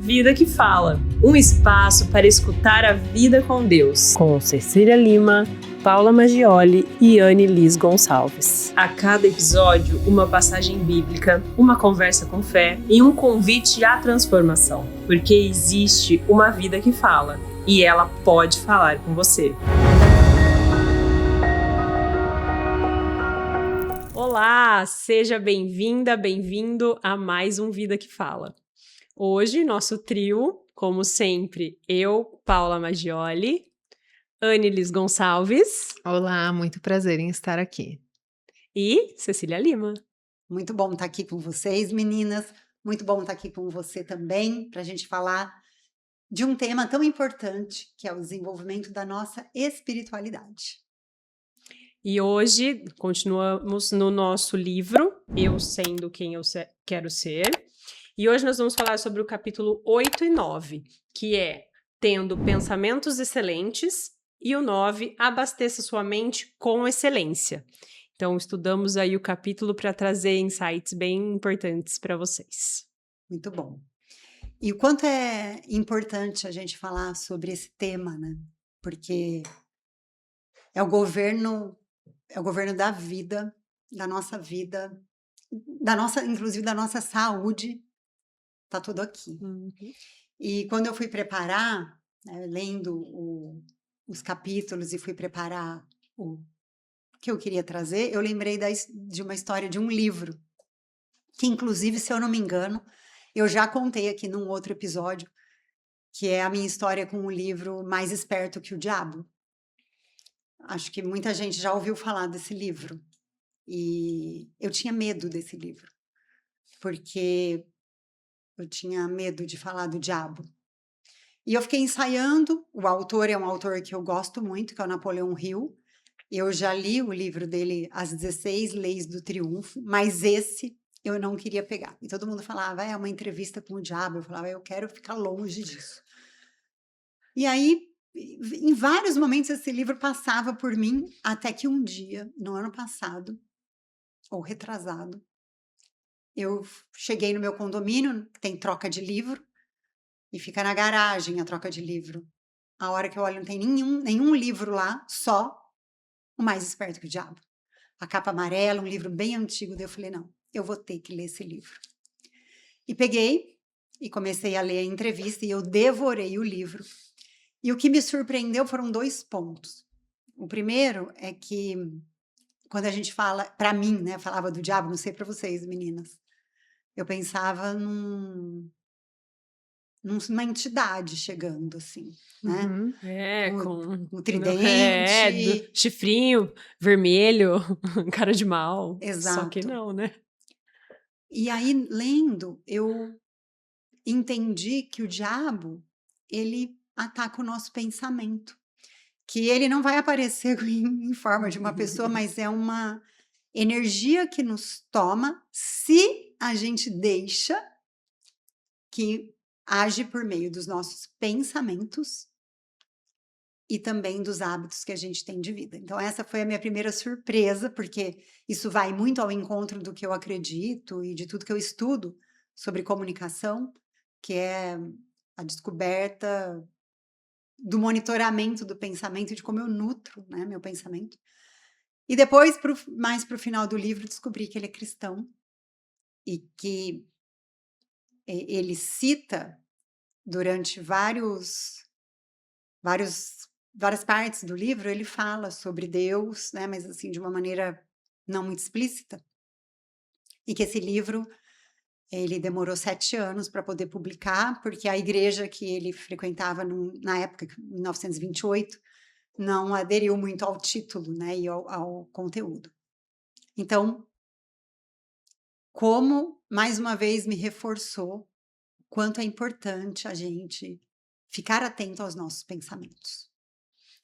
Vida que Fala, um espaço para escutar a vida com Deus. Com Cecília Lima, Paula Maggioli e Anne Liz Gonçalves. A cada episódio, uma passagem bíblica, uma conversa com fé e um convite à transformação. Porque existe uma vida que fala e ela pode falar com você. Olá, seja bem-vinda, bem-vindo a mais um Vida que Fala. Hoje, nosso trio, como sempre, eu, Paula Maggioli, Anne Liz Gonçalves. Olá, muito prazer em estar aqui. E Cecília Lima. Muito bom estar aqui com vocês, meninas. Muito bom estar aqui com você também, para a gente falar de um tema tão importante, que é o desenvolvimento da nossa espiritualidade. E hoje, continuamos no nosso livro, Eu Sendo Quem Eu Quero Ser. E hoje nós vamos falar sobre o capítulo 8 e 9, que é Tendo Pensamentos Excelentes, e o 9, Abasteça Sua Mente com Excelência. Então, estudamos aí o capítulo para trazer insights bem importantes para vocês. Muito bom. E o quanto é importante a gente falar sobre esse tema, né? Porque é o governo da vida, inclusive da nossa saúde, tá tudo aqui. Uhum. E quando eu fui preparar, lendo os capítulos e fui preparar o que eu queria trazer, eu lembrei de uma história de um livro, que inclusive, se eu não me engano, eu já contei aqui num outro episódio, que é a minha história com o livro Mais Esperto que o Diabo. Acho que muita gente já ouviu falar desse livro. E eu tinha medo desse livro, porque eu tinha medo de falar do diabo. E eu fiquei ensaiando. O autor é um autor que eu gosto muito, que é o Napoleão Hill. Eu já li o livro dele, As 16 Leis do Triunfo, mas esse eu não queria pegar. E todo mundo falava, é uma entrevista com o diabo. Eu falava, eu quero ficar longe disso. E aí, em vários momentos, esse livro passava por mim, até que um dia, no ano passado, ou retrasado, eu cheguei no meu condomínio, que tem troca de livro, e fica na garagem a troca de livro. A hora que eu olho, não tem nenhum livro lá, só O Mais Esperto que o Diabo. A capa amarela, um livro bem antigo. Daí eu falei, não, eu vou ter que ler esse livro. E peguei e comecei a ler a entrevista e eu devorei o livro. E o que me surpreendeu foram 2 pontos. O primeiro é que, quando a gente fala, para mim, né, falava do diabo, não sei para vocês, meninas, eu pensava numa entidade chegando, assim, né? Com o tridente. do chifrinho vermelho, cara de mal. Exato. Só que não, né? E aí, lendo, eu entendi que o diabo, ele ataca o nosso pensamento. Que ele não vai aparecer em forma de uma pessoa, mas é uma energia que nos toma se a gente deixa que age por meio dos nossos pensamentos e também dos hábitos que a gente tem de vida. Então, essa foi a minha primeira surpresa, porque isso vai muito ao encontro do que eu acredito e de tudo que eu estudo sobre comunicação, que é a descoberta do monitoramento do pensamento, de como eu nutro, né, meu pensamento. E depois, mais para o final do livro, descobri que ele é cristão e que ele cita durante várias partes do livro, ele fala sobre Deus, né, mas assim, de uma maneira não muito explícita. E que esse livro, ele demorou 7 anos para poder publicar, porque a igreja que ele frequentava na época, em 1928, não aderiu muito ao título, né, e ao conteúdo. Então, como, mais uma vez, me reforçou quanto é importante a gente ficar atento aos nossos pensamentos.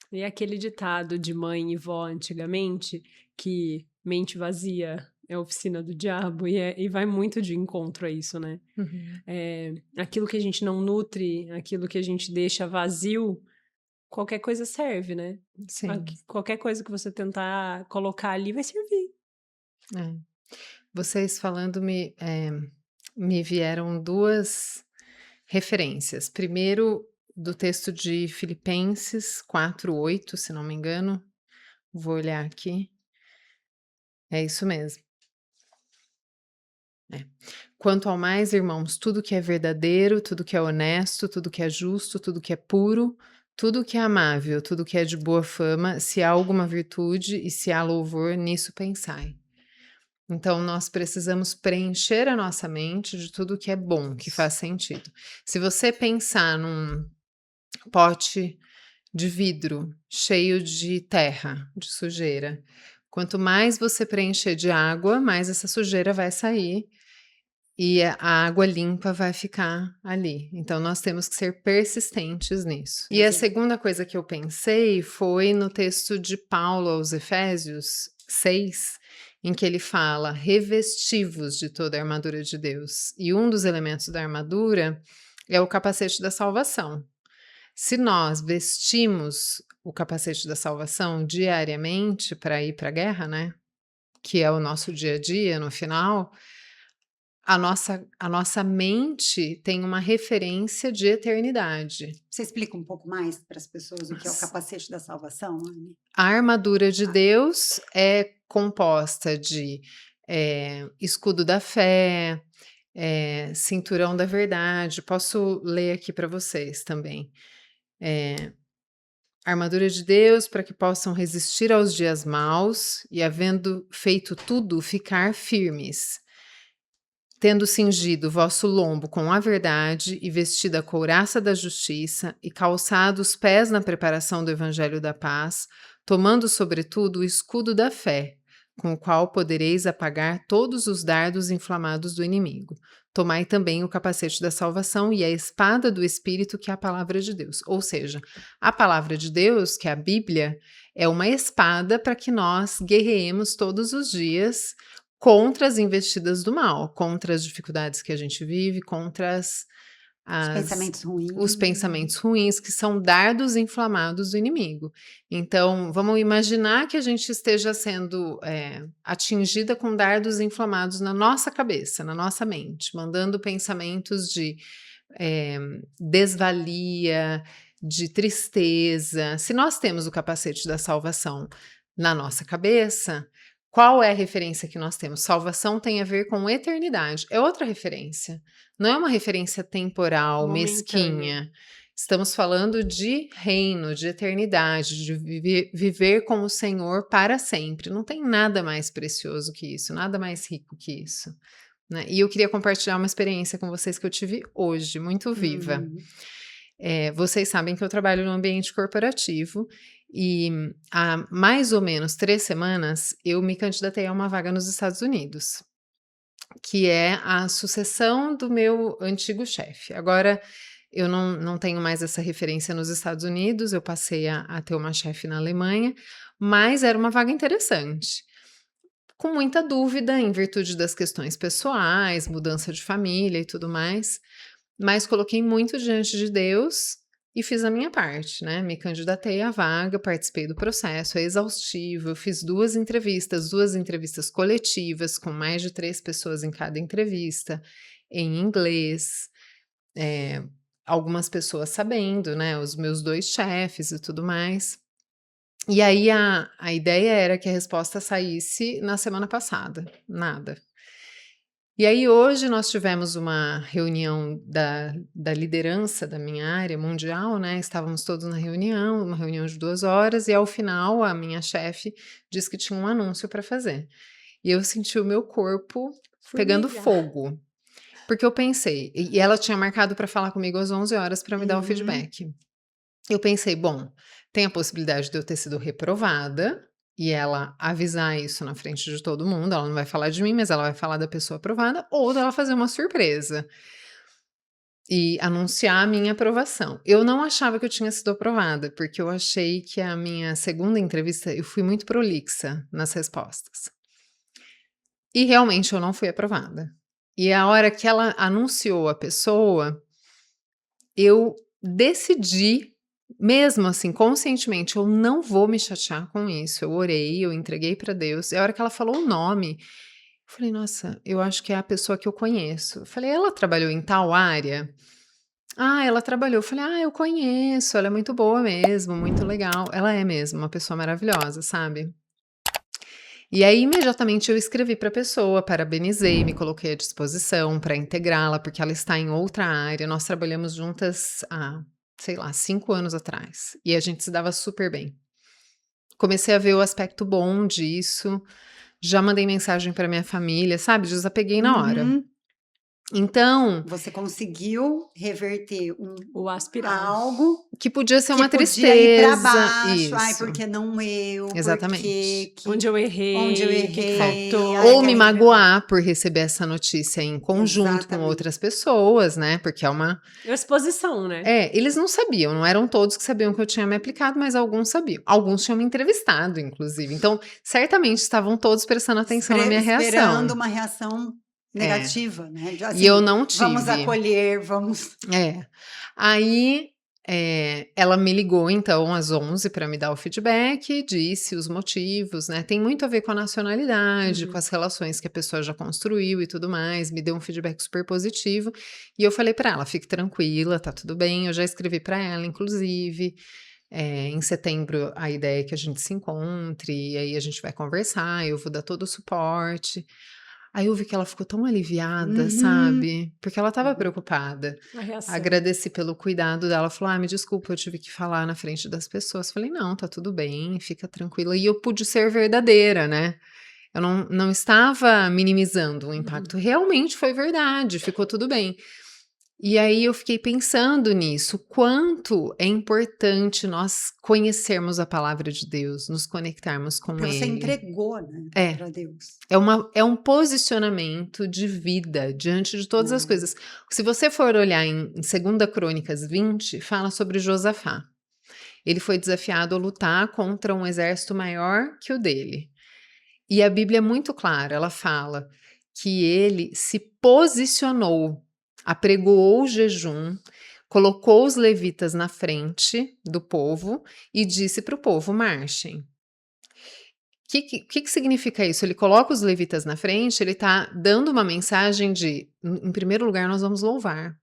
E aquele ditado de mãe e vó antigamente, que mente vazia é a oficina do diabo, e vai muito de encontro a isso, né? Uhum. Aquilo que a gente não nutre, aquilo que a gente deixa vazio, qualquer coisa serve, né? Sim. Qualquer coisa que você tentar colocar ali vai servir. Vocês falando me vieram duas Referências. Primeiro, do texto de Filipenses 4:8, se não me engano. Vou olhar aqui. É isso mesmo. É. Quanto ao mais, irmãos, tudo que é verdadeiro, tudo que é honesto, tudo que é justo, tudo que é puro, tudo que é amável, tudo que é de boa fama, se há alguma virtude e se há louvor, nisso pensai. Então, nós precisamos preencher a nossa mente de tudo que é bom, que faz sentido. Se você pensar num pote de vidro cheio de terra, de sujeira, quanto mais você preencher de água, mais essa sujeira vai sair e a água limpa vai ficar ali. Então, nós temos que ser persistentes nisso. E a Exato. segunda coisa que eu pensei foi no texto de Paulo aos Efésios 6, em que ele fala: revestivos de toda a armadura de Deus. E um dos elementos da armadura é o capacete da salvação. Se nós vestimos o capacete da salvação diariamente para ir para a guerra, né? Que é o nosso dia a dia no final, a nossa mente tem uma referência de eternidade. Você explica um pouco mais para as pessoas o que é o capacete da salvação, Anne? A armadura de Ah. Deus é composta de escudo da fé, cinturão da verdade. Posso ler aqui para vocês também. Armadura de Deus para que possam resistir aos dias maus e, havendo feito tudo, ficar firmes. Tendo cingido o vosso lombo com a verdade e vestido a couraça da justiça e calçado os pés na preparação do evangelho da paz, tomando sobretudo o escudo da fé, com o qual podereis apagar todos os dardos inflamados do inimigo. Tomai também o capacete da salvação e a espada do Espírito, que é a palavra de Deus. Ou seja, a palavra de Deus, que é a Bíblia, é uma espada para que nós guerreemos todos os dias contra as investidas do mal, contra as dificuldades que a gente vive, contra Os pensamentos ruins. os pensamentos ruins, que são dardos inflamados do inimigo. Então, vamos imaginar que a gente esteja sendo atingida com dardos inflamados na nossa cabeça, na nossa mente, mandando pensamentos de desvalia, de tristeza. Se nós temos o capacete da salvação na nossa cabeça, qual é a referência que nós temos? Salvação tem a ver com eternidade. É outra referência. Não é uma referência temporal, Momentânea. mesquinha. Estamos falando de reino, de eternidade, de viver com o Senhor para sempre. Não tem nada mais precioso que isso, nada mais rico que isso, né? E eu queria compartilhar uma experiência com vocês que eu tive hoje, muito viva. Uhum. Vocês sabem que eu trabalho no ambiente corporativo e há mais ou menos 3 semanas eu me candidatei a uma vaga nos Estados Unidos, que é a sucessão do meu antigo chefe. Agora eu não tenho mais essa referência nos Estados Unidos, eu passei a ter uma chefe na Alemanha, mas era uma vaga interessante. Com muita dúvida, em virtude das questões pessoais, mudança de família e tudo mais, mas coloquei muito diante de Deus e fiz a minha parte, né? Me candidatei à vaga, participei do processo, é exaustivo, eu fiz 2 entrevistas coletivas, com mais de 3 pessoas em cada entrevista, em inglês, algumas pessoas sabendo, né? Os meus 2 chefes e tudo mais. E aí a ideia era que a resposta saísse na semana passada, nada. E aí hoje nós tivemos uma reunião da liderança da minha área mundial, né? Estávamos todos na reunião, uma reunião de 2 horas, e ao final a minha chefe disse que tinha um anúncio para fazer. E eu senti o meu corpo pegando fogo, porque eu pensei, e ela tinha marcado para falar comigo às 11 horas para me dar o Uhum. feedback. Eu pensei, bom, tem a possibilidade de eu ter sido reprovada e ela avisar isso na frente de todo mundo. Ela não vai falar de mim, mas ela vai falar da pessoa aprovada, ou dela fazer uma surpresa e anunciar a minha aprovação. Eu não achava que eu tinha sido aprovada, porque eu achei que a minha segunda entrevista eu fui muito prolixa nas respostas. E realmente eu não fui aprovada. E a hora que ela anunciou a pessoa, eu decidi, mesmo assim, conscientemente, eu não vou me chatear com isso. Eu orei, eu entreguei para Deus. E a hora que ela falou o nome, eu falei, nossa, eu acho que é a pessoa que eu conheço. Eu falei, ela trabalhou em tal área? Ah, ela trabalhou. Eu falei: "Ah, eu conheço, ela é muito boa mesmo, muito legal". Ela é mesmo uma pessoa maravilhosa, sabe. E aí, imediatamente, eu escrevi para a pessoa, parabenizei, me coloquei à disposição para integrá-la, porque ela está em outra área. Nós trabalhamos juntas há, sei lá, 5 anos atrás, e a gente se dava super bem. Comecei a ver o aspecto bom disso, já mandei mensagem para minha família, sabe, desapeguei na hora. Uhum. Então, Você conseguiu reverter O aspiral. algo que podia ser que uma podia ir para tristeza. baixo. Ai, Isso, porque não eu? exatamente. Porque Onde eu errei, onde eu o que que errei? faltou. Ai, Ou me aquela magoar por receber essa notícia em conjunto com Exatamente. outras pessoas, né, porque é uma Exposição, né? eles não sabiam, não eram todos que sabiam que eu tinha me aplicado, mas alguns sabiam. Alguns tinham me entrevistado, inclusive. Então, certamente estavam todos prestando atenção na minha Esperando reação. uma reação É. negativa, né? De, E eu assim, não vamos tive. acolher, vamos. É. Aí, ela me ligou então às 11 para me dar o feedback, disse os motivos, né, tem muito a ver com a nacionalidade, com as relações que a pessoa já construiu e tudo mais, me deu um feedback super positivo, e eu falei para ela: "Fique tranquila, tá tudo bem", eu já escrevi para ela inclusive, em setembro a ideia é que a gente se encontre, e aí a gente vai conversar, eu vou dar todo o suporte. Aí eu vi que ela ficou tão aliviada, Uhum. sabe, porque ela estava Uhum. preocupada. A reação. Agradeci pelo cuidado dela, falou: "Ah, me desculpa, eu tive que falar na frente das pessoas". Falei: "Não, tá tudo bem, fica tranquila". E eu pude ser verdadeira, né. Eu não estava minimizando o impacto, realmente foi verdade, ficou tudo bem. E aí eu fiquei pensando nisso, quanto é importante nós conhecermos a palavra de Deus, nos conectarmos com Porque você Ele. entregou, né, É. para Deus. É um posicionamento de vida diante de todas as É. coisas. Se você for olhar em 2 Crônicas 20, fala sobre Josafá. Ele foi desafiado a lutar contra um exército maior que o dele. E a Bíblia é muito clara, ela fala que ele se posicionou, apregoou o jejum, colocou os levitas na frente do povo e disse para o povo: "Marchem". Que significa isso? Ele coloca os levitas na frente, ele está dando uma mensagem de, em primeiro lugar, nós vamos louvar.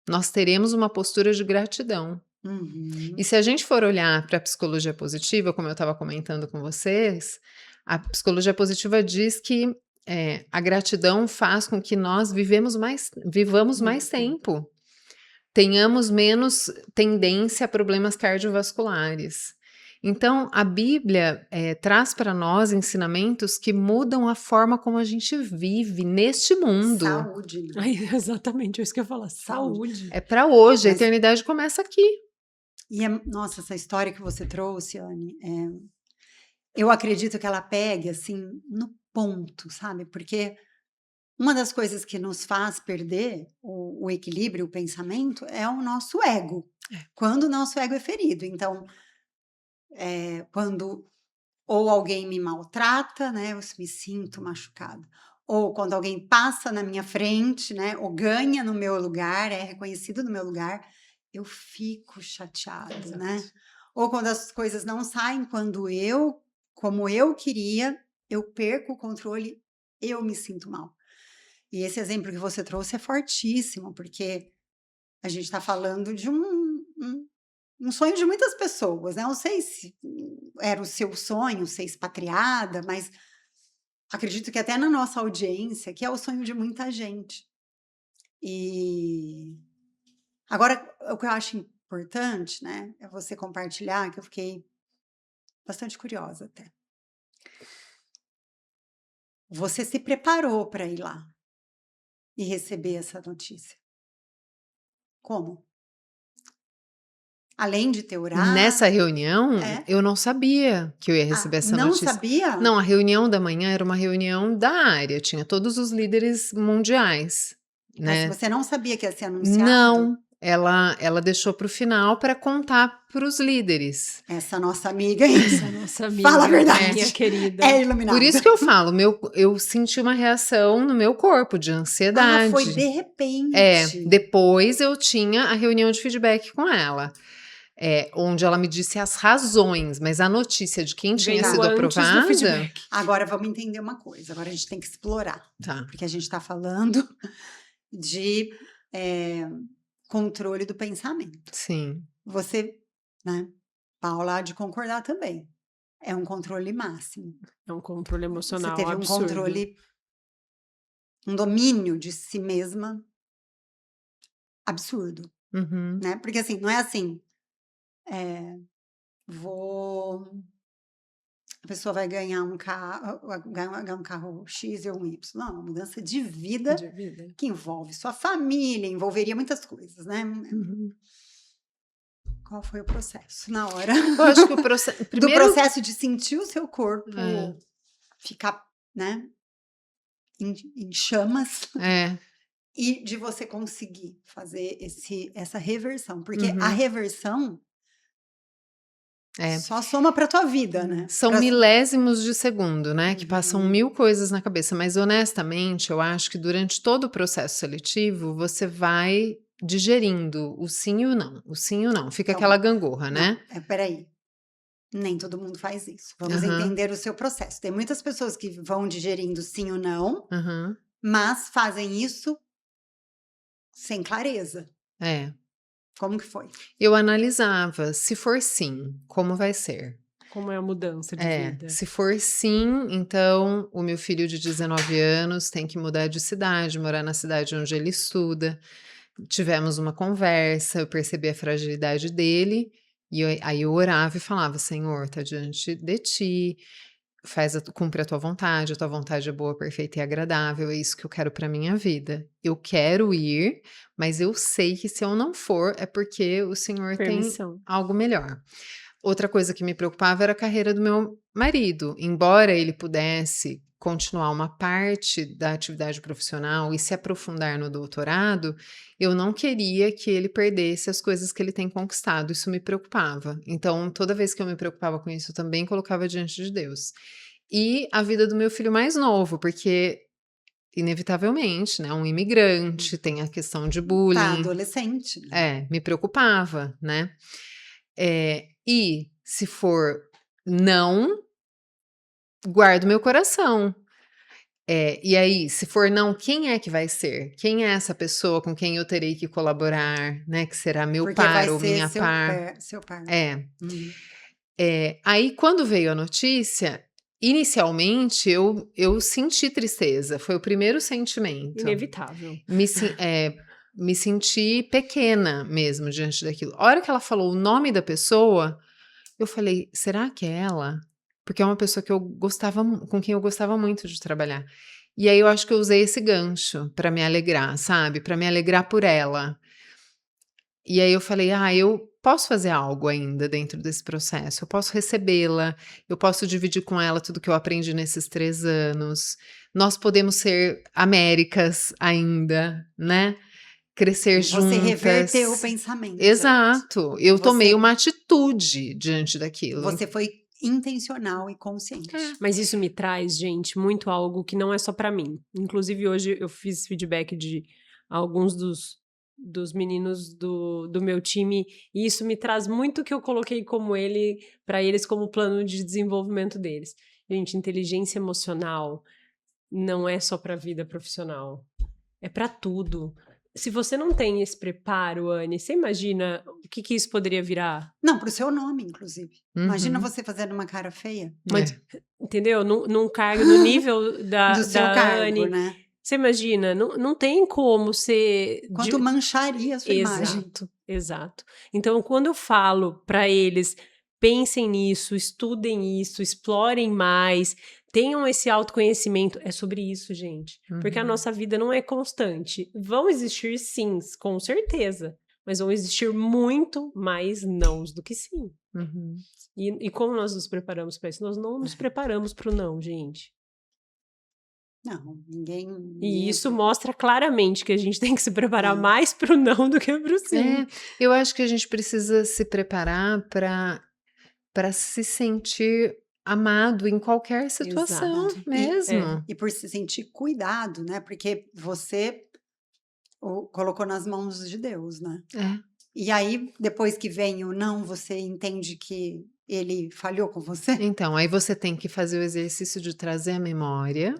Nós teremos uma postura de gratidão. Uhum. E se a gente for olhar para a psicologia positiva, como eu estava comentando com vocês, a psicologia positiva diz que a gratidão faz com que nós vivamos mais tempo, tenhamos menos tendência a problemas cardiovasculares. Então, a Bíblia traz para nós ensinamentos que mudam a forma como a gente vive neste mundo. Saúde, né? Ai, exatamente, é isso que eu ia falar. Saúde. É para hoje, a Mas- eternidade começa aqui. E nossa, essa história que você trouxe, Anne, eu acredito que ela pegue assim no ponto, sabe? Porque uma das coisas que nos faz perder o equilíbrio, o pensamento, é o nosso ego. Quando o nosso ego é ferido. Então, quando ou alguém me maltrata, né, eu me sinto machucada. Ou quando alguém passa na minha frente, né, ou ganha no meu lugar, é reconhecido no meu lugar, eu fico chateada, né? Ou quando as coisas não saem como eu queria, eu perco o controle, eu me sinto mal. E esse exemplo que você trouxe é fortíssimo, porque a gente está falando de um sonho de muitas pessoas, né? Não sei se era o seu sonho ser expatriada, mas acredito que até na nossa audiência, que é o sonho de muita gente. E agora, o que eu acho importante, né, é você compartilhar, que eu fiquei bastante curiosa até. Você se preparou para ir lá e receber essa notícia. Como? Além de ter orado. Nessa reunião, É? eu não sabia que eu ia receber essa Não notícia. sabia? Não, a reunião da manhã era uma reunião da área, tinha todos os líderes mundiais, Mas né. você não sabia que ia ser anunciado? Não, ela deixou para o final para contar para os líderes. Essa nossa amiga aí. Essa nossa amiga, Fala a verdade. minha querida. É iluminada. Por isso que eu falo, eu senti uma reação no meu corpo de ansiedade. Foi de repente. Depois eu tinha a reunião de feedback com ela, onde ela me disse as razões, mas a notícia de quem tinha Veio sido antes do aprovada. feedback. Agora vamos entender uma coisa. Agora a gente tem que explorar. Tá. Porque a gente está falando de controle do pensamento. Sim. Você, né, Paula, há de concordar também. É um controle máximo. É um controle Você emocional teve um absurdo. controle, um domínio de si mesma absurdo, Uhum. né? Porque assim, não é assim, a pessoa vai ganhar um carro X ou um Y. Não, é uma mudança de vida De vida. que envolve sua família, envolveria muitas coisas, né? Uhum. Qual foi o processo na hora? Eu acho que o processo. Do Primeiro. processo de sentir o seu corpo É. ficar, né, em chamas É. e de você conseguir fazer essa reversão. Porque a Uhum. reversão É. só soma pra tua vida, né? São milésimos de segundo, né? Que passam Uhum. 1000 coisas na cabeça. Mas, honestamente, eu acho que durante todo o processo seletivo, você vai digerindo o sim e o não. O sim e o não. Fica Então, aquela gangorra, não, né? peraí. Nem todo mundo faz isso. Vamos Aham. entender o seu processo. Tem muitas pessoas que vão digerindo sim ou não, Aham. mas fazem isso sem clareza. É. Como que foi? Eu analisava, se for sim, como vai ser? Como é a mudança de vida. Se for sim, então o meu filho de 19 anos tem que mudar de cidade, morar na cidade onde ele estuda. Tivemos uma conversa, eu percebi a fragilidade dele, e aí eu orava e falava: Senhor, está diante de ti, cumpre a tua vontade é boa, perfeita e agradável, é isso que eu quero para minha vida. Eu quero ir, mas eu sei que se eu não for, é porque o Senhor tem Permissão. algo melhor. Outra coisa que me preocupava era a carreira do meu marido. Embora ele pudesse continuar uma parte da atividade profissional e se aprofundar no doutorado, eu não queria que ele perdesse as coisas que ele tem conquistado. Isso me preocupava. Então, toda vez que eu me preocupava com isso, eu também colocava diante de Deus. E a vida do meu filho mais novo, porque inevitavelmente, né, um imigrante, tem a questão de Tá, bullying. adolescente. Né? Me preocupava, né? E se for não, guardo meu coração. E aí, se for não, quem é que vai ser? Quem é essa pessoa com quem eu terei que colaborar, né? Que será meu Porque par vai ou ser minha par? seu par. Uhum. Aí, quando veio a notícia, inicialmente eu senti tristeza. Foi o primeiro sentimento. Inevitável. Me senti pequena mesmo diante daquilo. A hora que ela falou o nome da pessoa, eu falei: será que é ela? Porque é uma pessoa que com quem eu gostava muito de trabalhar. E aí eu acho que eu usei esse gancho para me alegrar, sabe? Para me alegrar por ela. E aí eu falei: eu posso fazer algo ainda dentro desse processo. Eu posso recebê-la, eu posso dividir com ela tudo que eu aprendi nesses 3 anos. Nós podemos ser Américas ainda, né? Crescer Você reverteu o juntas. pensamento. Exato. Eu Você- tomei uma atitude diante daquilo. Você foi intencional e consciente. Mas isso me traz, gente, muito algo que não é só pra mim. Inclusive, hoje eu fiz feedback de alguns dos meninos do meu time, e isso me traz muito que eu coloquei para eles como plano de desenvolvimento deles. Gente, inteligência emocional não é só pra vida profissional. É pra tudo. Se você não tem esse preparo, Anne, você imagina o que isso poderia virar? Não, pro seu nome, inclusive. Imagina Uhum. você fazendo uma cara feia Entendeu? Num cargo, no nível do seu da cargo, Anne. né? Você imagina? Não tem como ser. Quanto mancharia a sua imagem. Exato, exato. Então, quando eu falo para eles, pensem nisso, estudem isso, explorem mais, tenham esse autoconhecimento, é sobre isso, gente. Porque a Uhum. nossa vida não é constante. Vão existir sims, com certeza, mas vão existir muito mais nãos do que sim. Uhum. E como nós nos preparamos para isso? Nós não nos preparamos para o não, gente. Não, ninguém. E isso mostra claramente que a gente tem que se preparar mais para o não do que para o sim. Eu acho que a gente precisa se preparar para se sentir amado em qualquer situação Exato. mesmo. E por se sentir cuidado, né? Porque você colocou nas mãos de Deus, né? E aí, depois que vem o não, você entende que ele falhou com você? Então, aí você tem que fazer o exercício de trazer à memória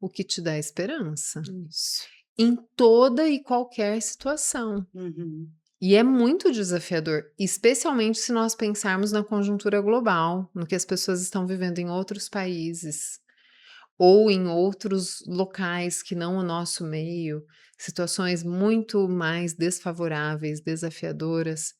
o que te dá esperança. Isso. em toda e qualquer situação. Uhum. E é muito desafiador, especialmente se nós pensarmos na conjuntura global, no que as pessoas estão vivendo em outros países ou em outros locais que não o nosso meio, situações muito mais desfavoráveis, desafiadoras.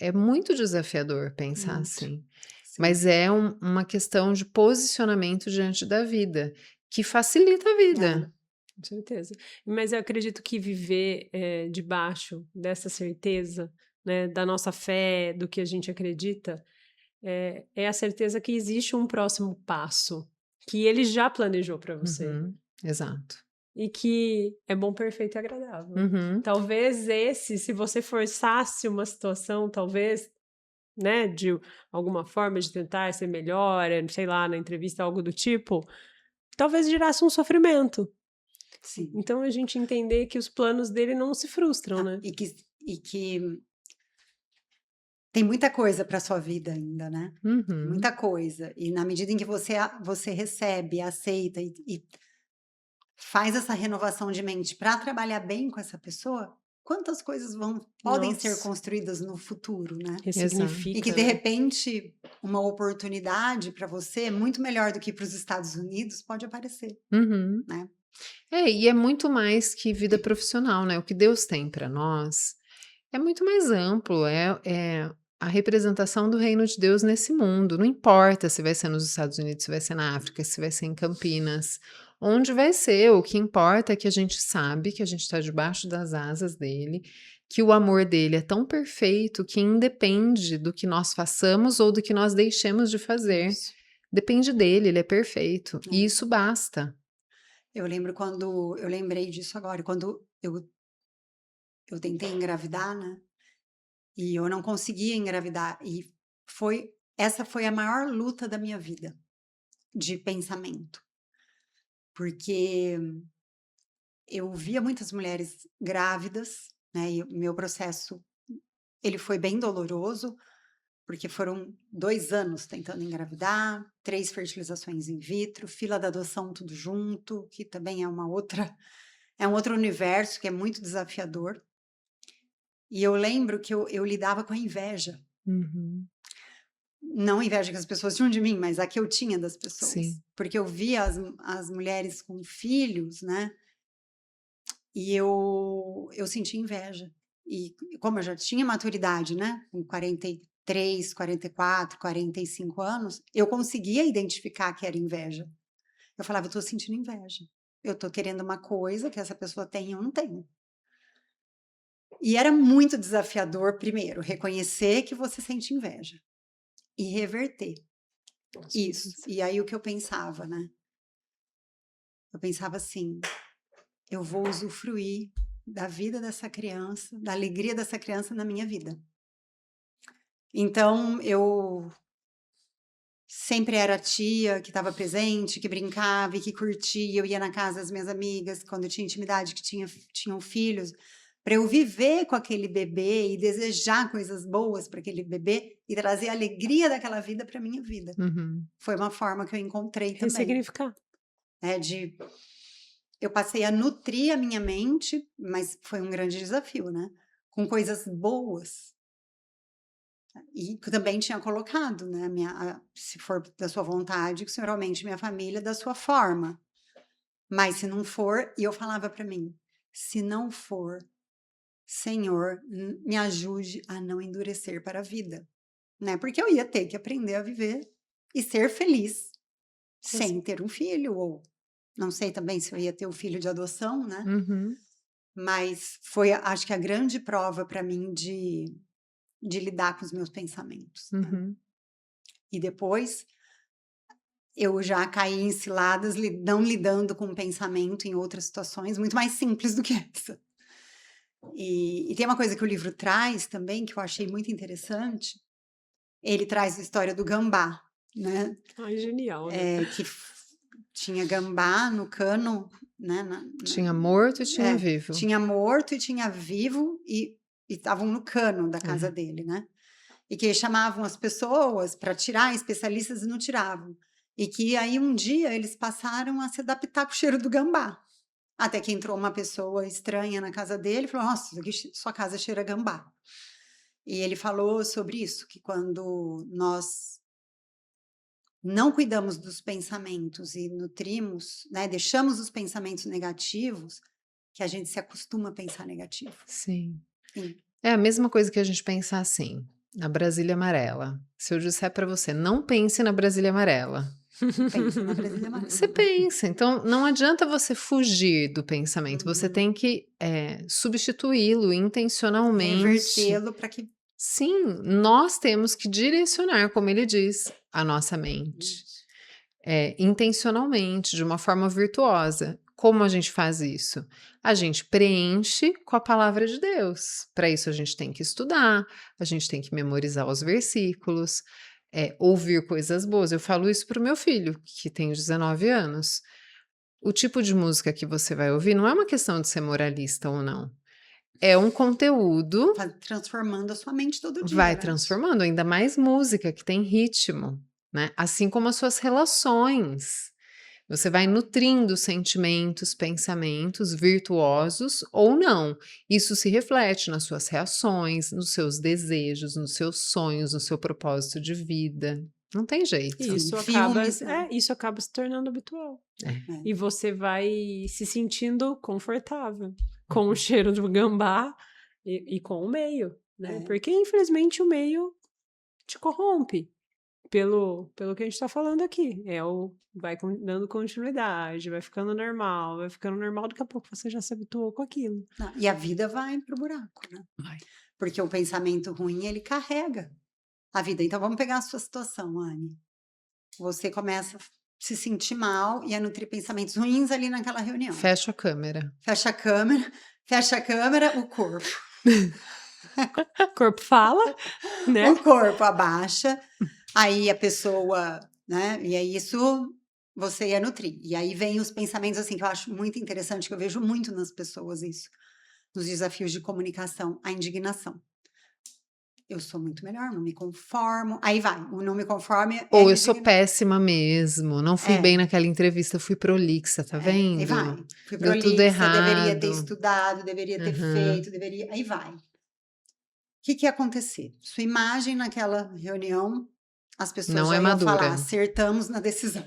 É muito desafiador pensar Muito. assim, Sim. mas é uma questão de posicionamento diante da vida, que facilita a vida. Com certeza. Mas eu acredito que viver debaixo dessa certeza, né, da nossa fé, do que a gente acredita, é a certeza que existe um próximo passo, que ele já planejou para você. Uhum, exato. E que é bom, perfeito e agradável. Uhum, Talvez se você forçasse uma situação, talvez, né, de alguma forma de tentar ser melhor, sei lá, na entrevista, algo do tipo, talvez gerasse um sofrimento. Sim. Então a gente entender que os planos dele não se frustram, né? E que tem muita coisa para sua vida ainda, né? uhum, Muita coisa. E na medida em que você recebe, aceita e faz essa renovação de mente para trabalhar bem com essa pessoa, quantas coisas podem ser Nossa, construídas no futuro, né? E ressignifica, que de né? repente uma oportunidade para você, muito melhor do que para os Estados Unidos, pode aparecer, uhum. né? E é muito mais que vida profissional, né? O que Deus tem para nós é muito mais amplo, é a representação do reino de Deus nesse mundo. Não importa se vai ser nos Estados Unidos, se vai ser na África, se vai ser em Campinas, onde vai ser. O que importa é que a gente sabe que a gente está debaixo das asas dele, que o amor dele é tão perfeito que independe do que nós façamos ou do que nós deixemos de fazer. Isso. Depende dele, ele é perfeito. É. E isso basta. Eu lembrei disso agora, quando eu tentei engravidar, né? E eu não conseguia engravidar. E essa foi a maior luta da minha vida, de pensamento. Porque eu via muitas mulheres grávidas, né? E o meu processo, ele foi bem doloroso, porque foram 2 anos tentando engravidar, 3 fertilizações in vitro, fila da adoção tudo junto, que também é um outro universo que é muito desafiador. E eu lembro que eu lidava com a inveja. Uhum. Não a inveja que as pessoas tinham de mim, mas a que eu tinha das pessoas. Sim. Porque eu via as mulheres com filhos, né? E eu sentia inveja. E como eu já tinha maturidade, né? Com 43, 44, 45 anos, eu conseguia identificar que era inveja. Eu falava, eu tô sentindo inveja. Eu tô querendo uma coisa que essa pessoa tem e eu não tenho. E era muito desafiador, primeiro, reconhecer que você sente inveja e reverter isso. E aí o que eu pensava, né? Eu pensava assim, eu vou usufruir da vida dessa criança, da alegria dessa criança na minha vida. Então, eu sempre era a tia que estava presente, que brincava e que curtia. Eu ia na casa das minhas amigas, quando eu tinha intimidade, que tinham filhos, para eu viver com aquele bebê e desejar coisas boas para aquele bebê e trazer a alegria daquela vida para minha vida. Uhum. Foi uma forma que eu encontrei também. Ressignificar. Eu passei a nutrir a minha mente, mas foi um grande desafio, né? Com coisas boas. E que também tinha colocado, né? Se for da sua vontade, que o Senhor aumente minha família da sua forma. Mas se não for, e eu falava para mim, se não for, Senhor, me ajude a não endurecer para a vida. Né? Porque eu ia ter que aprender a viver e ser feliz sem ter um filho, ou não sei também se eu ia ter um filho de adoção, né? Uhum. Mas foi, acho que a grande prova para mim de lidar com os meus pensamentos. Né? Uhum. E depois eu já caí em ciladas, não lidando com o pensamento em outras situações, muito mais simples do que essa. E tem uma coisa que o livro traz também, que eu achei muito interessante. Ele traz a história do gambá, né? Ai, genial, né? Que tinha gambá no cano, né? Tinha morto e tinha vivo. Tinha morto e tinha vivo e estavam no cano da casa dele, né? E que chamavam as pessoas para tirar, especialistas, e não tiravam. E que aí um dia eles passaram a se adaptar com o cheiro do gambá. Até que entrou uma pessoa estranha na casa dele e falou: Nossa, isso aqui sua casa cheira a gambá. E ele falou sobre isso, que quando nós não cuidamos dos pensamentos e nutrimos, né, deixamos os pensamentos negativos, que a gente se acostuma a pensar negativo. Sim. Sim. É a mesma coisa que a gente pensar assim, na Brasília amarela. Se eu disser para você, não pense na Brasília amarela, Pensa na Brasília amarela. você pensa. Então, não adianta você fugir do pensamento, você tem que substituí-lo intencionalmente. Revertê-lo para que. Sim, nós temos que direcionar, como ele diz, a nossa mente. Intencionalmente, de uma forma virtuosa. Como a gente faz isso? A gente preenche com a palavra de Deus. Para isso, a gente tem que estudar, a gente tem que memorizar os versículos, ouvir coisas boas. Eu falo isso para o meu filho, que tem 19 anos. O tipo de música que você vai ouvir não é uma questão de ser moralista ou não. É um conteúdo. Vai transformando a sua mente todo dia. Vai né? transformando, ainda mais música que tem ritmo, né? Assim como as suas relações. Você vai nutrindo sentimentos, pensamentos virtuosos ou não. Isso se reflete nas suas reações, nos seus desejos, nos seus sonhos, no seu propósito de vida. Não tem jeito. Isso Filmes, né? isso acaba se tornando habitual. E você vai se sentindo confortável com o cheiro do gambá e com o meio, né? Porque, infelizmente, o meio te corrompe. Pelo que a gente tá falando aqui. Vai dando continuidade, vai ficando normal, daqui a pouco você já se habituou com aquilo. Não, e a vida vai pro buraco, né? Vai. Porque o pensamento ruim, ele carrega a vida. Então, vamos pegar a sua situação, Anne. Você começa a se sentir mal e a nutrir pensamentos ruins ali naquela reunião. Fecha a câmera. Fecha a câmera, o corpo. O corpo fala, né? O corpo abaixa, aí a pessoa, né? E aí isso você ia nutrir. E aí vem os pensamentos assim, que eu acho muito interessante, que eu vejo muito nas pessoas isso, nos desafios de comunicação, a indignação. Eu sou muito melhor, não me conformo. Aí vai, o não me conforme. Ou eu sou péssima mesmo, não fui bem naquela entrevista, fui prolixa, tá vendo? Aí vai, fui Deu prolixa, tudo errado. deveria ter estudado, deveria ter feito, aí vai. O que ia acontecer? Sua imagem naquela reunião, as pessoas não já é iam madura. falar, acertamos na decisão.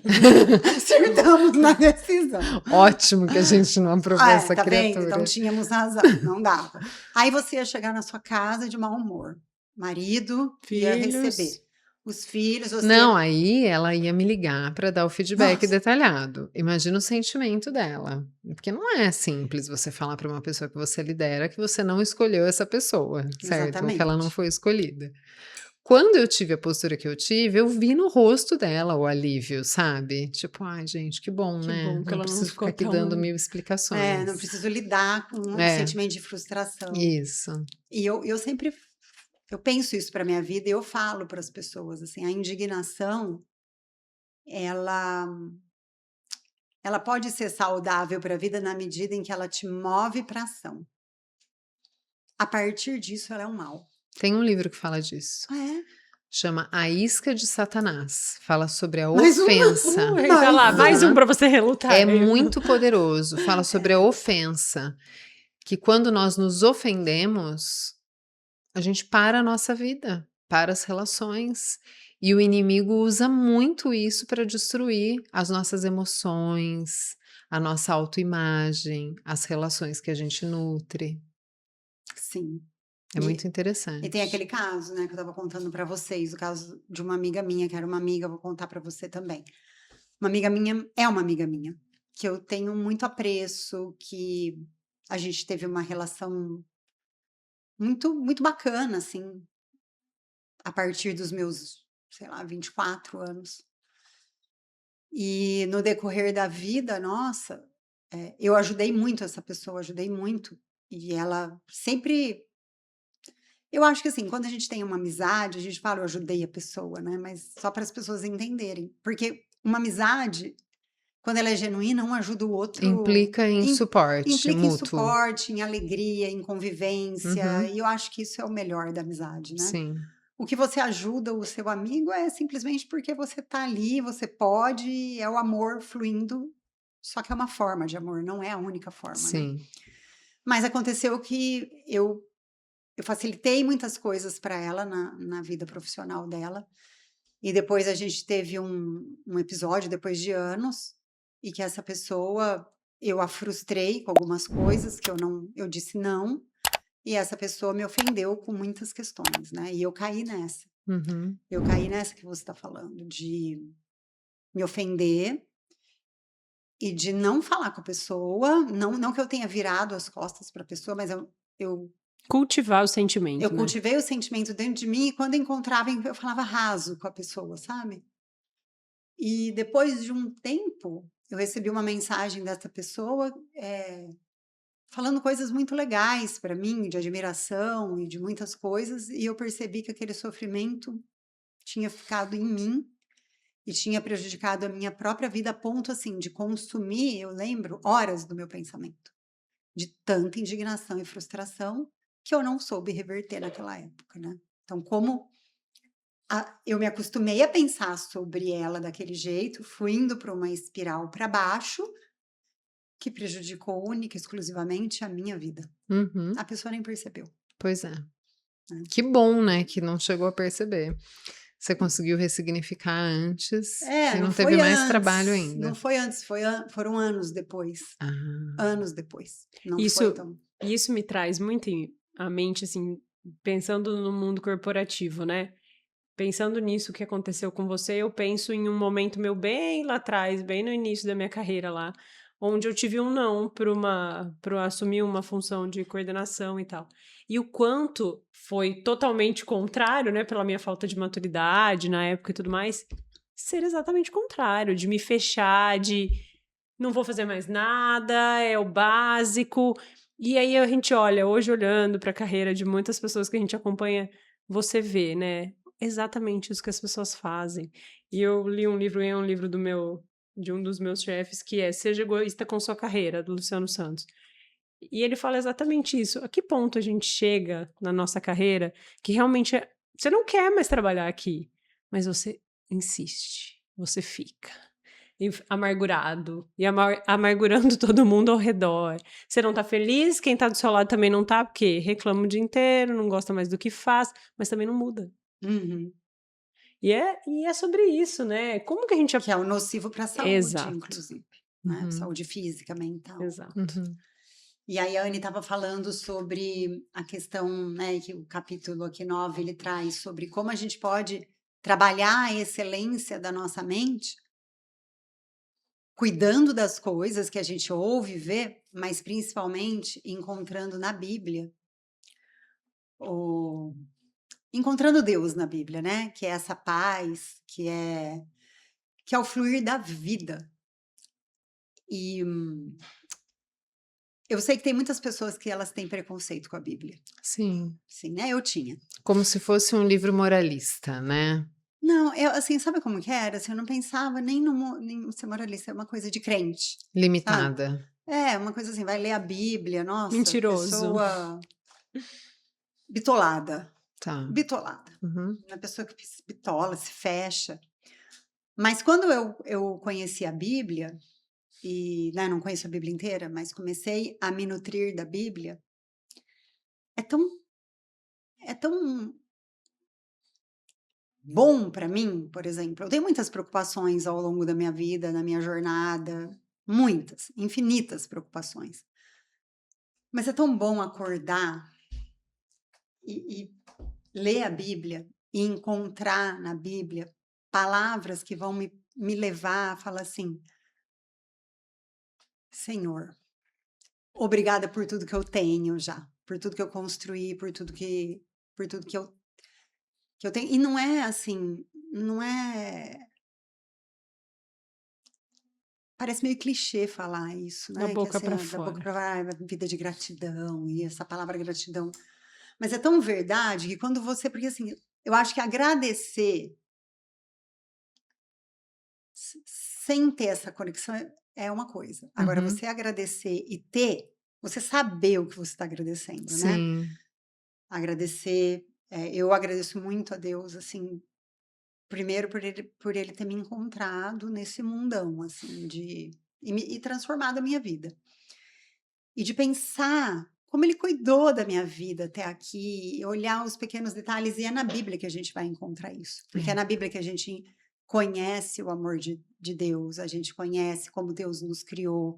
Acertamos na decisão. Ótimo que a gente não aprovou essa tá criatura. vendo? Então tínhamos razão, não dava. Aí você ia chegar na sua casa de mau humor. Marido ia receber. Os filhos, você Não, aí ela ia me ligar para dar o feedback Nossa. detalhado. Imagina o sentimento dela. Porque não é simples você falar para uma pessoa que você lidera que você não escolheu essa pessoa, certo? Ou que ela não foi escolhida. Quando eu tive a postura que eu tive, eu vi no rosto dela o alívio, sabe? Tipo, ai, gente, que bom, Que né? bom que não ela não preciso ficou ficar aqui tão- dando mil explicações. não preciso lidar com um sentimento de frustração. Isso. E eu sempre eu penso isso para minha vida e eu falo para as pessoas assim, a indignação ela pode ser saudável para a vida na medida em que ela te move para ação. A partir disso ela é um mal. Tem um livro que fala disso. Chama A Isca de Satanás. Fala sobre a Mais ofensa. Tá lá, mais um pra você relutar. É muito poderoso. Fala sobre a ofensa. Que quando nós nos ofendemos, a gente para a nossa vida, para as relações. E o inimigo usa muito isso para destruir as nossas emoções, a nossa autoimagem, as relações que a gente nutre. Sim. É muito interessante. E tem aquele caso, né, que eu estava contando para vocês, o caso de uma amiga minha, que era uma amiga, vou contar para você também. Uma amiga minha, que eu tenho muito apreço, que a gente teve uma relação muito, muito bacana, assim, a partir dos meus, sei lá, 24 anos. E no decorrer da vida, nossa, eu ajudei muito essa pessoa, ajudei muito. E ela sempre... Eu acho que assim, quando a gente tem uma amizade, a gente fala, eu ajudei a pessoa, né? Mas só para as pessoas entenderem. Porque uma amizade, quando ela é genuína, um ajuda o outro. Implica em suporte Implica mútuo. em suporte, em alegria, em convivência. E eu acho que isso é o melhor da amizade, né? Sim. O que você ajuda o seu amigo é simplesmente porque você tá ali, você pode, é o amor fluindo Só que é uma forma de amor, não é a única forma, né? Sim. Mas aconteceu que eu facilitei muitas coisas para ela na vida profissional dela. E depois a gente teve um episódio, depois de anos, e que essa pessoa, eu a frustrei com algumas coisas que eu disse não, e essa pessoa me ofendeu com muitas questões, né? E eu caí nessa. Uhum. Eu caí nessa que você está falando, de me ofender e de não falar com a pessoa. Não que eu tenha virado as costas para a pessoa, mas eu Cultivar o sentimento, eu né? cultivei o sentimento dentro de mim e quando encontrava, eu falava raso com a pessoa, sabe? E depois de um tempo, eu recebi uma mensagem dessa pessoa falando coisas muito legais para mim, de admiração e de muitas coisas, e eu percebi que aquele sofrimento tinha ficado em mim e tinha prejudicado a minha própria vida a ponto assim de consumir, eu lembro, horas do meu pensamento, de tanta indignação e frustração que eu não soube reverter naquela época, né? Então, como eu me acostumei a pensar sobre ela daquele jeito, fui indo para uma espiral para baixo, que prejudicou única e exclusivamente a minha vida. Uhum. A pessoa nem percebeu. Pois é. Né? Que bom, né, que não chegou a perceber. Você conseguiu ressignificar antes e não teve foi mais antes, trabalho não ainda. foi antes, foram anos depois. Ah, Anos depois. Não foi Isso, tão. isso me traz muito à mente, assim, pensando no mundo corporativo, né? Pensando nisso que aconteceu com você, eu penso em um momento meu bem lá atrás, bem no início da minha carreira lá, onde eu tive um não para assumir uma função de coordenação e tal. E o quanto foi totalmente contrário, né, pela minha falta de maturidade na época e tudo mais, ser exatamente o contrário, de me fechar, de não vou fazer mais nada, é o básico. E aí a gente olha, hoje olhando para a carreira de muitas pessoas que a gente acompanha, você vê, né, exatamente isso que as pessoas fazem. E eu li um livro, ganhei um livro de um dos meus chefes, que é Seja Egoísta com Sua Carreira, do Luciano Santos. E ele fala exatamente isso. A que ponto a gente chega na nossa carreira que realmente você não quer mais trabalhar aqui, mas você insiste, você fica amargurado e amargurando todo mundo ao redor. Você não tá feliz, quem tá do seu lado também não tá, porque reclama o dia inteiro, não gosta mais do que faz, mas também não muda. Uhum. E é sobre isso, né? Como que a gente... Que é o nocivo para a saúde, Exato. inclusive. Né? Uhum. Saúde física, mental. Exato. Uhum. E aí a Anne estava falando sobre a questão, né, que o capítulo aqui 9 ele traz sobre como a gente pode trabalhar a excelência da nossa mente, cuidando das coisas que a gente ouve e vê, mas principalmente encontrando na Bíblia, encontrando Deus na Bíblia, né? Que é essa paz, que é o fluir da vida. E eu sei que tem muitas pessoas que elas têm preconceito com a Bíblia. Sim. Sim, né? Eu tinha. Como se fosse um livro moralista, né? Não, eu assim, sabe como que era? Assim, eu não pensava nem ser moralista, é uma coisa de crente, sabe? Limitada. É, uma coisa assim, vai ler a Bíblia, nossa, Mentiroso. pessoa bitolada, Tá. bitolada. Uhum. Uma pessoa que se bitola, se fecha. Mas quando eu conheci a Bíblia, e né, não conheço a Bíblia inteira, mas comecei a me nutrir da Bíblia, é tão bom para mim, por exemplo. Eu tenho muitas preocupações ao longo da minha vida, na minha jornada, muitas, infinitas preocupações. Mas é tão bom acordar e ler a Bíblia e encontrar na Bíblia palavras que vão me levar a falar assim: Senhor, obrigada por tudo que eu tenho já, por tudo que eu construí, por tudo que eu tenho. E não é assim, não é. Parece meio clichê falar isso, Da né? Que boca assim, para da boca fora. para fora, vida de gratidão, e essa palavra gratidão. Mas é tão verdade que quando você. Porque assim, eu acho que agradecer sem ter essa conexão é uma coisa. Agora, Uhum. você agradecer e ter, você saber o que você está agradecendo, né? Sim. Agradecer. Eu agradeço muito a Deus, assim, primeiro por ele ter me encontrado nesse mundão, assim, de e transformado a minha vida. E de pensar como ele cuidou da minha vida até aqui, olhar os pequenos detalhes, e é na Bíblia que a gente vai encontrar isso. Porque é na Bíblia que a gente conhece o amor de Deus, a gente conhece como Deus nos criou.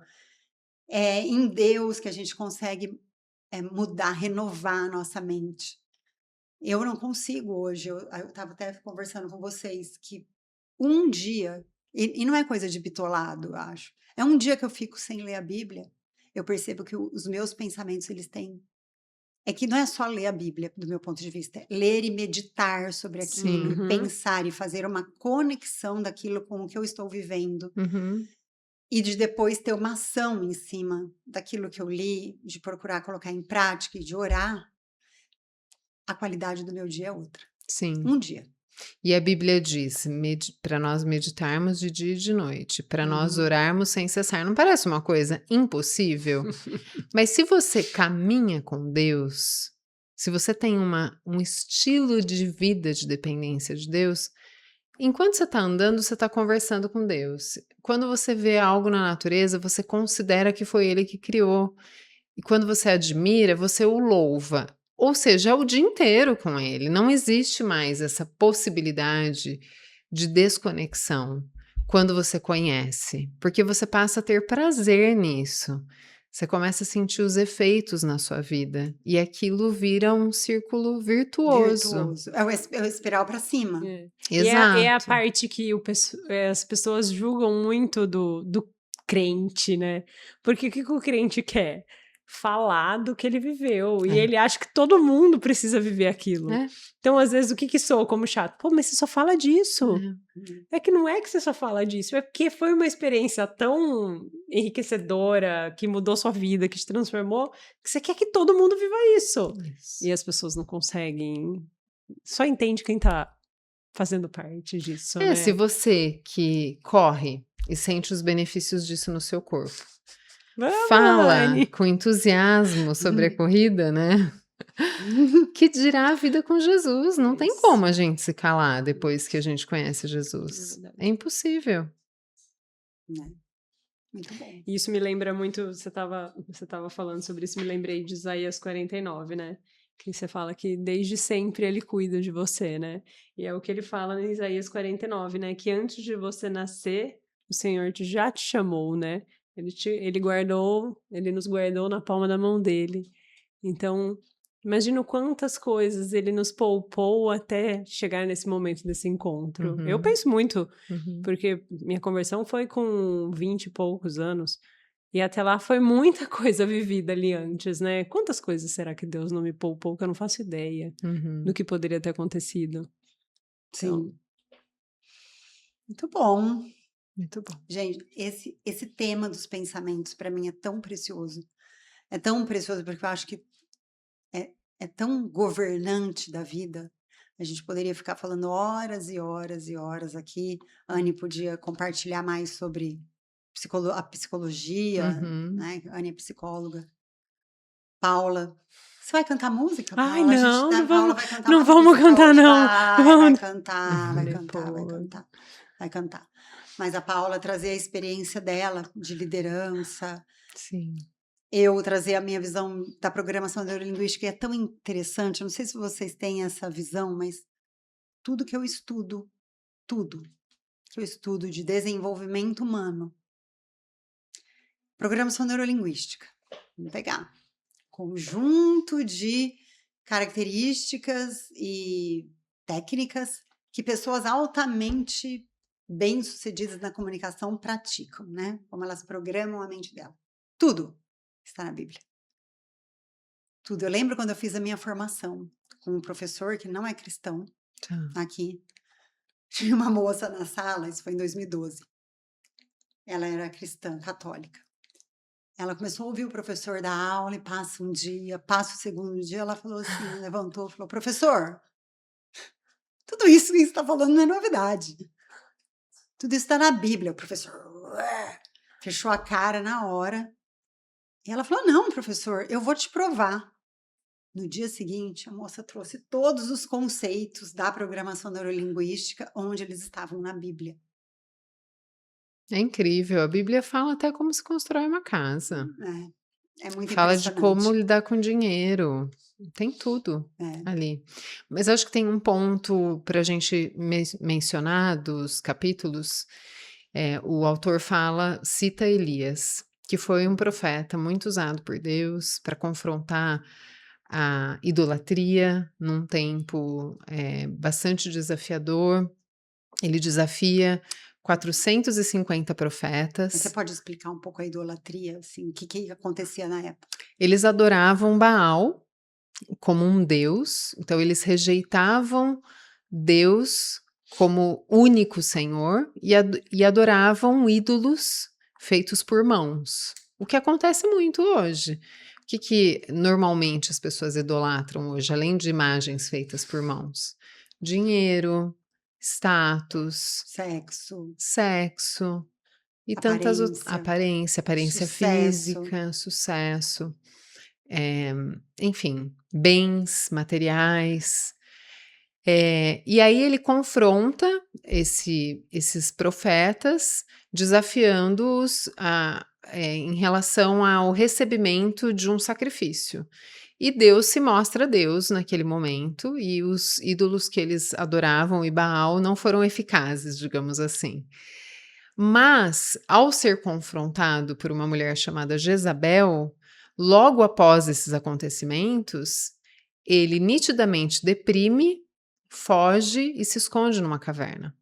É em Deus que a gente consegue mudar, renovar a nossa mente. Eu não consigo hoje, eu estava até conversando com vocês, que um dia, e não é coisa de bitolado, eu acho, é um dia que eu fico sem ler a Bíblia, eu percebo que os meus pensamentos, eles têm... É que não é só ler a Bíblia, do meu ponto de vista, é ler e meditar sobre aquilo, e Uhum. pensar e fazer uma conexão daquilo com o que eu estou vivendo, Uhum. e de depois ter uma ação em cima daquilo que eu li, de procurar colocar em prática e de orar, a qualidade do meu dia é outra. Sim. Um dia. E a Bíblia diz para nós meditarmos de dia e de noite, para nós Uhum. orarmos sem cessar. Não parece uma coisa impossível? Mas se você caminha com Deus, se você tem um estilo de vida de dependência de Deus, enquanto você está andando, você está conversando com Deus. Quando você vê algo na natureza, você considera que foi Ele que criou. E quando você admira, você o louva. Ou seja, é o dia inteiro com Ele. Não existe mais essa possibilidade de desconexão quando você conhece, porque você passa a ter prazer nisso. Você começa a sentir os efeitos na sua vida e aquilo vira um círculo virtuoso. Virtuoso. É o espiral para cima. É. Exato. E é a parte que as pessoas julgam muito do crente, né? Porque o que o crente quer? Falar do que ele viveu. E É. ele acha que todo mundo precisa viver aquilo. É. Então, às vezes, o que soa como chato? Pô, mas você só fala disso. É que não é que você só fala disso, é porque foi uma experiência tão enriquecedora, que mudou sua vida, que te transformou, que você quer que todo mundo viva isso. Isso. E as pessoas não conseguem. Só entende quem tá fazendo parte disso, né? Se você que corre e sente os benefícios disso no seu corpo, Vamos, fala Anne. com entusiasmo sobre a corrida, né? Que dirá a vida com Jesus. Não tem Isso. como a gente se calar depois que a gente conhece Jesus. É verdade. É impossível. Né? Muito bom. Isso me lembra muito, você tava falando sobre isso, me lembrei de Isaías 49, né? Que você fala que desde sempre ele cuida de você, né? E é o que ele fala em Isaías 49, né? Que antes de você nascer, o Senhor já te chamou, né? Ele nos guardou na palma da mão dele. Então, imagina quantas coisas ele nos poupou até chegar nesse momento desse encontro. Uhum. Eu penso muito, Uhum. porque minha conversão foi com 20 e poucos anos. E até lá foi muita coisa vivida ali antes, né? Quantas coisas será que Deus não me poupou que eu não faço ideia Uhum. do que poderia ter acontecido? Então, Sim. Muito bom. Muito bom. Gente, esse tema dos pensamentos, para mim, é tão precioso. É tão precioso porque eu acho que é tão governante da vida. A gente poderia ficar falando horas e horas e horas aqui. A Anne podia compartilhar mais sobre a psicologia, Uhum. né? A Anne é psicóloga. Paula, você vai cantar música, Paula? ai, A gente não, não Paula vamos, vai cantar não uma vamos música cantar, hoje. não. Vai Vamos. cantar, vai cantar, vai Depois. cantar, vai cantar. Mas a Paula trazer a experiência dela de liderança, Sim. eu trazer a minha visão da programação neurolinguística, e é tão interessante, eu não sei se vocês têm essa visão, mas tudo que eu estudo de desenvolvimento humano, programação neurolinguística, vamos pegar, conjunto de características e técnicas que pessoas altamente bem-sucedidas na comunicação praticam, né? Como elas programam a mente dela. Tudo está na Bíblia. Tudo. Eu lembro quando eu fiz a minha formação com um professor que não é cristão, Tá. aqui. Tinha uma moça na sala, isso foi em 2012. Ela era cristã, católica. Ela começou a ouvir o professor dar aula e passa um dia, passa o segundo dia, ela falou assim, levantou e falou, professor, tudo isso que você está falando não é novidade. Tudo isso está na Bíblia. O professor fechou a cara na hora. E ela falou, não, professor, eu vou te provar. No dia seguinte, a moça trouxe todos os conceitos da programação neurolinguística onde eles estavam na Bíblia. É incrível. A Bíblia fala até como se constrói uma casa. É muito Fala de como impressionante. lidar com dinheiro. Tem tudo É. ali. Mas eu acho que tem um ponto para a gente mencionar dos capítulos. O autor cita Elias, que foi um profeta muito usado por Deus para confrontar a idolatria num tempo bastante desafiador. Ele desafia 450 Mas você profetas. pode explicar um pouco a idolatria, assim, o que acontecia na época? Eles adoravam Baal como um deus, então eles rejeitavam Deus como único Senhor e adoravam ídolos feitos por mãos. O que acontece muito hoje. O que normalmente as pessoas idolatram hoje, além de imagens feitas por mãos? Dinheiro, status, Sexo, sexo e tantas aparência sucesso. física, sucesso. Enfim, bens materiais. E aí ele confronta esses profetas, desafiando-os em relação ao recebimento de um sacrifício. E Deus se mostra Deus naquele momento, e os ídolos que eles adoravam e Baal não foram eficazes, digamos assim. Mas, ao ser confrontado por uma mulher chamada Jezabel, logo após esses acontecimentos, ele nitidamente deprime, foge e se esconde numa caverna.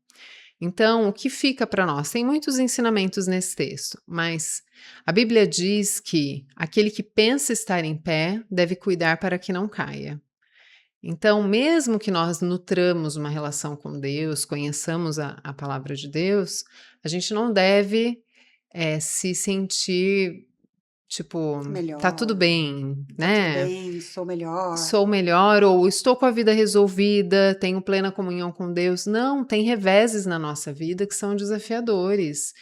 Então, o que fica para nós? Tem muitos ensinamentos nesse texto, mas a Bíblia diz que aquele que pensa estar em pé deve cuidar para que não caia. Então, mesmo que nós nutramos uma relação com Deus, conheçamos a palavra de Deus, a gente não deve se sentir tipo, tá tudo Melhor, bem, tá tudo né? bem, sou melhor. Sou melhor ou estou com a vida resolvida, tenho plena comunhão com Deus. Não, tem reveses na nossa vida que são desafiadores.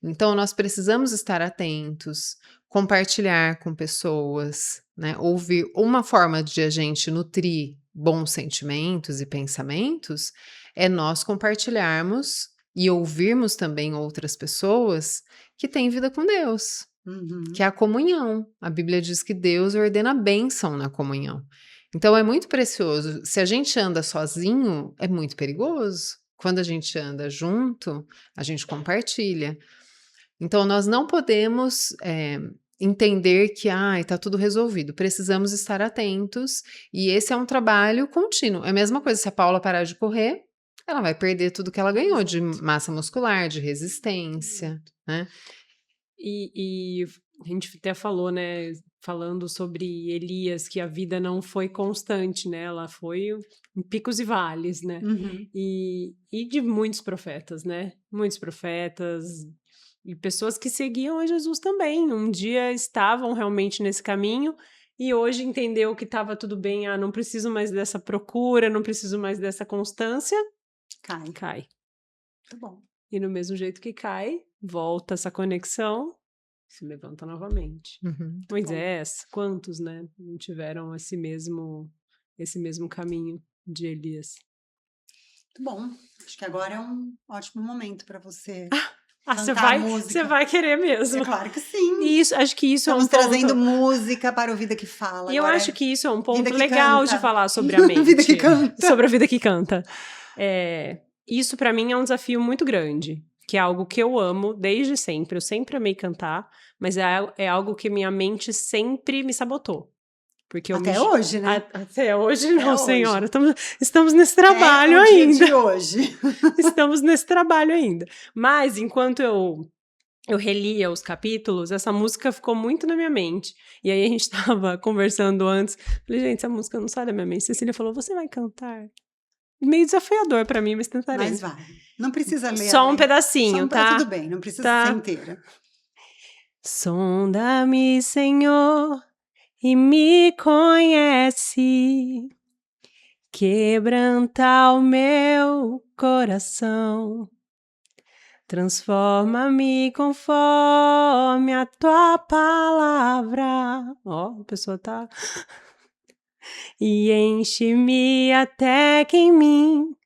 Então, nós precisamos estar atentos, compartilhar com pessoas, né? Ouvir uma forma de a gente nutrir bons sentimentos e pensamentos é nós compartilharmos e ouvirmos também outras pessoas que têm vida com Deus, Uhum. que é a comunhão. A Bíblia diz que Deus ordena a bênção na comunhão. Então é muito precioso. Se a gente anda sozinho, é muito perigoso. Quando a gente anda junto, a gente compartilha. Então nós não podemos entender que está tudo resolvido. Precisamos estar atentos e esse é um trabalho contínuo. É a mesma coisa se a Paula parar de correr, ela vai perder tudo que ela ganhou de massa muscular, de resistência, né? E a gente até falou, né, falando sobre Elias, que a vida não foi constante, né, ela foi em picos e vales, né, Uhum. e de muitos profetas, né, muitos profetas e pessoas que seguiam a Jesus também, um dia estavam realmente nesse caminho e hoje entendeu que estava tudo bem, não preciso mais dessa procura, não preciso mais dessa constância, Cai. cai. Muito bom. E no mesmo jeito que cai, volta essa conexão, se levanta novamente. Uhum. Moisés, quantos, né, não tiveram esse mesmo caminho de Elias? Muito bom. Acho que agora é um ótimo momento para você Você cantar a música. vai querer mesmo. É claro que sim. E isso, acho que isso Estamos é um ponto. trazendo música para o Vida que Fala. E eu Agora acho que isso é um Vida ponto que legal Canta. de falar sobre a mente. Vida que canta. Sobre a vida que canta. Isso para mim é um desafio muito grande, que é algo que eu amo desde sempre. Eu sempre amei cantar, mas é algo que minha mente sempre me sabotou. Porque Até hoje, né? Até hoje Até não, hoje. senhora. Estamos nesse trabalho o dia ainda. de hoje. Estamos nesse trabalho ainda. Mas enquanto eu relia os capítulos, essa música ficou muito na minha mente. E aí a gente tava conversando antes. Falei, gente, essa música não sai da minha mente. Cecília falou, você vai cantar? Meio desafiador pra mim, mas tentarei. Mas vai. Não precisa ler. Só um pedacinho, tá? Tudo bem, não precisa Tá. ser inteira. Sonda-me, Senhor, e me conhece. Quebranta o meu coração. Transforma-me conforme a tua palavra. Ó, a pessoa tá. E enche-me até que em mim,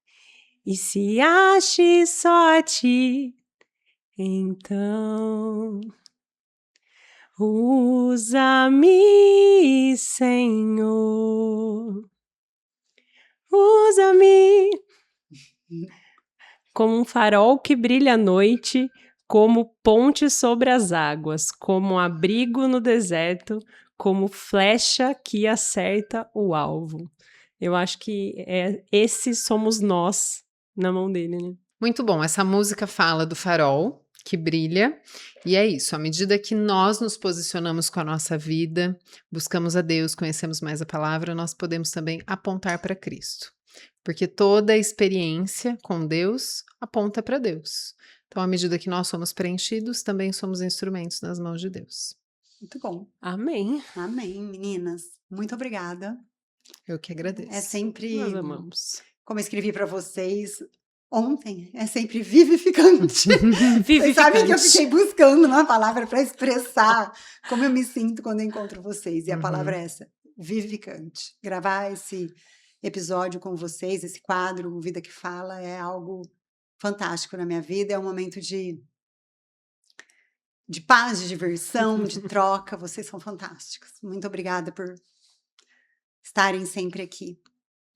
e se ache só a ti, Então, usa-me, Senhor, usa-me como um farol que brilha à noite, como ponte sobre as águas, como um abrigo no deserto, como flecha que acerta o alvo. Eu acho que esses somos nós na mão dele, né? Muito bom. Essa música fala do farol que brilha, e é isso. À medida que nós nos posicionamos com a nossa vida, buscamos a Deus, conhecemos mais a palavra, nós podemos também apontar para Cristo. Porque toda a experiência com Deus aponta para Deus. Então, à medida que nós somos preenchidos, também somos instrumentos nas mãos de Deus. Muito bom. Amém. Amém, meninas. Muito obrigada. Eu que agradeço. É sempre, Nós amamos. como eu escrevi para vocês ontem, é sempre vivificante. Vocês sabem que eu fiquei buscando uma palavra para expressar como eu me sinto quando eu encontro vocês. E a palavra é essa, vivificante. Gravar esse episódio com vocês, esse quadro, o Vida que Fala, é algo fantástico na minha vida. É um momento de paz, de diversão, de troca. Vocês são fantásticos. Muito obrigada por estarem sempre aqui.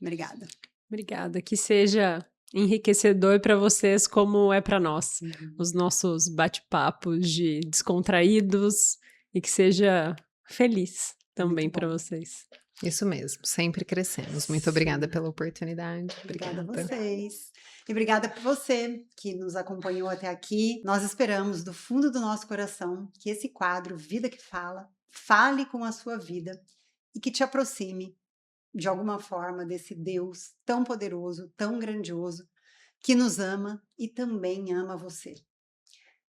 Obrigada. Obrigada. Que seja enriquecedor para vocês como é para nós. Os nossos bate-papos de descontraídos e que seja feliz também para vocês. Isso mesmo, sempre crescemos. Muito obrigada pela oportunidade. Obrigada a vocês. E obrigada por você que nos acompanhou até aqui. Nós esperamos do fundo do nosso coração que esse quadro Vida que Fala fale com a sua vida e que te aproxime de alguma forma desse Deus tão poderoso, tão grandioso, que nos ama e também ama você.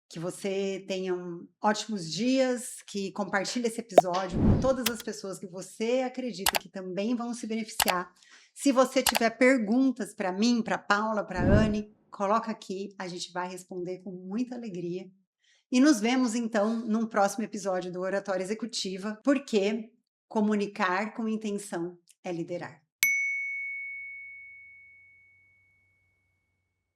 Que você tenha ótimos dias, que compartilhe esse episódio com todas as pessoas que você acredita que também vão se beneficiar. Se você tiver perguntas para mim, para Paula, para Anne, coloca aqui, a gente vai responder com muita alegria. E nos vemos então num próximo episódio do Oratória Executiva, porque comunicar com intenção é liderar.